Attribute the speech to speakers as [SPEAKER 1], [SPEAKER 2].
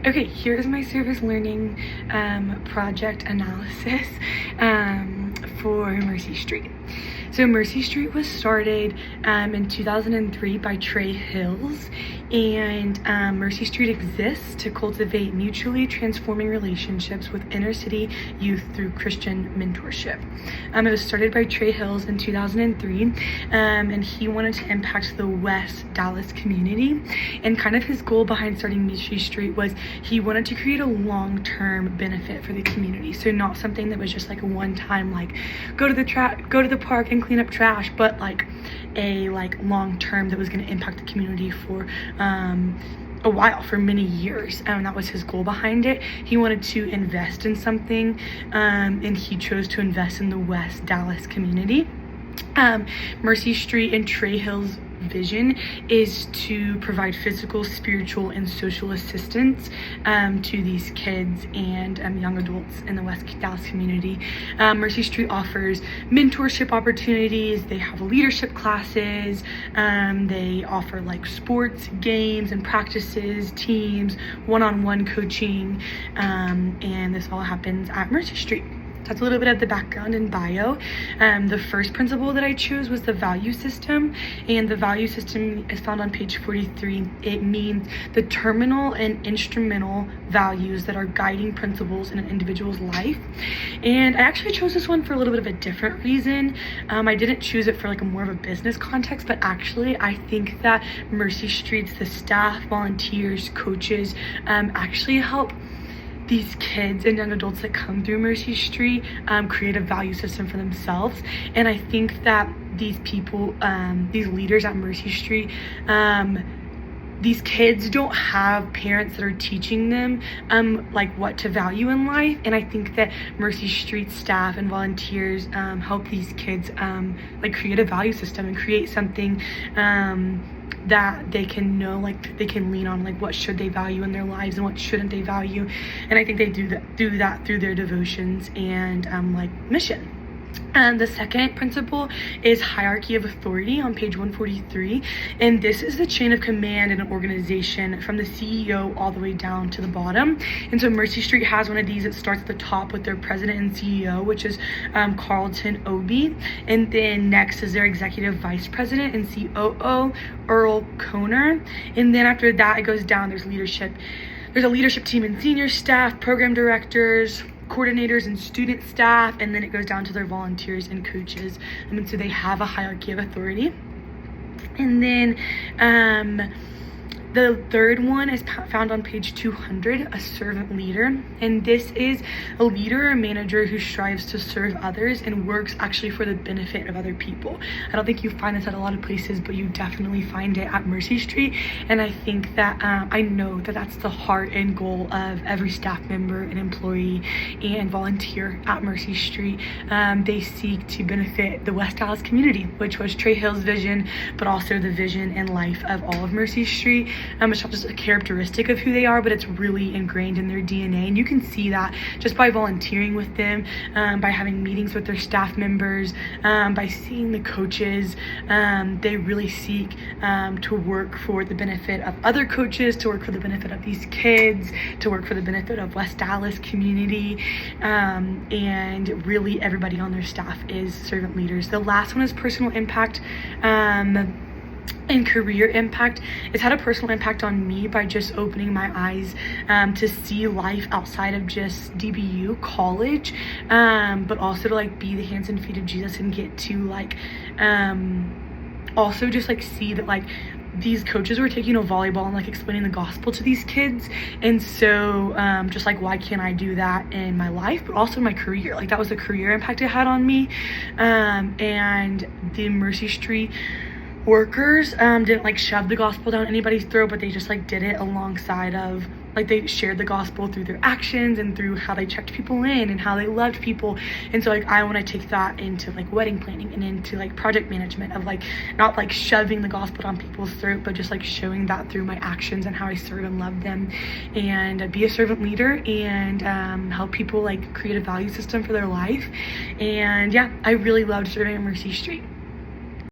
[SPEAKER 1] Okay, here's my service learning project analysis for Mercy Street. So Mercy Street was started in 2003 by Trey Hills, and Mercy Street exists to cultivate mutually transforming relationships with inner city youth through Christian mentorship. It was started by Trey Hills in 2003, and he wanted to impact the West Dallas community. And kind of his goal behind starting Mercy Street was he wanted to create a long-term benefit for the community. So not something that was just like a one-time, like go to the park and clean up trash, but like a long-term that was going to impact the community for a while, for many years. And that was his goal behind it. He wanted to invest in something, and he chose to invest in the West Dallas community. Mercy Street and Trey Hills' vision is to provide physical, spiritual, and social assistance to these kids and young adults in the West Dallas community. Mercy Street offers mentorship opportunities. They have leadership classes. They offer like sports, games, and practices, teams, one-on-one coaching, and this all happens at Mercy Street. That's a little bit of the background and bio. The first principle that I chose was the value system, and the value system is found on page 43. It means the terminal and instrumental values that are guiding principles in an individual's life. And I actually chose this one for a little bit of a different reason. I didn't choose it for like a more of a business context, but actually I think that Mercy Street's, the staff, volunteers, coaches, actually help these kids and young adults that come through Mercy Street create a value system for themselves. And I think that these people, these leaders at Mercy Street, these kids don't have parents that are teaching them like what to value in life. And I think that Mercy Street staff and volunteers help these kids like create a value system and create something that they can know, like they can lean on, like what should they value in their lives and what shouldn't they value. And I think they do that through their devotions and like mission. The second principle is hierarchy of authority on page 143. And this is the chain of command in an organization from the CEO all the way down to the bottom. And so Mercy Street has one of these. It starts at the top with their president and CEO, which is Carlton Obi. And then next is their executive vice president and COO, Earl Koner. And then after that, it goes down. There's leadership. There's a leadership team and senior staff, program directors, coordinators, and student staff, and then it goes down to their volunteers and coaches. And so they have a hierarchy of authority. And then the third one is found on page 200, a servant leader. And this is a leader or manager who strives to serve others and works actually for the benefit of other people. I don't think you find this at a lot of places, but you definitely find it at Mercy Street. And I think that I know that that's the heart and goal of every staff member and employee and volunteer at Mercy Street. They seek to benefit the West Dallas community, which was Trey Hill's vision, but also the vision and life of all of Mercy Street. It's not just a characteristic of who they are, but it's really ingrained in their DNA. And you can see that just by volunteering with them, by having meetings with their staff members, by seeing the coaches. They really seek to work for the benefit of other coaches, to work for the benefit of these kids, to work for the benefit of West Dallas community. And really everybody on their staff is servant leaders. The last one is personal impact. And career impact. It's had a personal impact on me by just opening my eyes to see life outside of just DBU college, but also to like be the hands and feet of Jesus and get to like also just like see that like these coaches were taking volleyball and like explaining the gospel to these kids. And so just like, why can't I do that in my life, but also in my career? Like that was the career impact it had on me. And the Mercy Street workers didn't like shove the gospel down anybody's throat, but they just like did it alongside of, like they shared the gospel through their actions and through how they checked people in and how they loved people. And so like I want to take that into like wedding planning and into like project management of like not like shoving the gospel down people's throat, but just like showing that through my actions and how I serve and love them, and be a servant leader and help people like create a value system for their life. And yeah, I really loved serving at Mercy Street.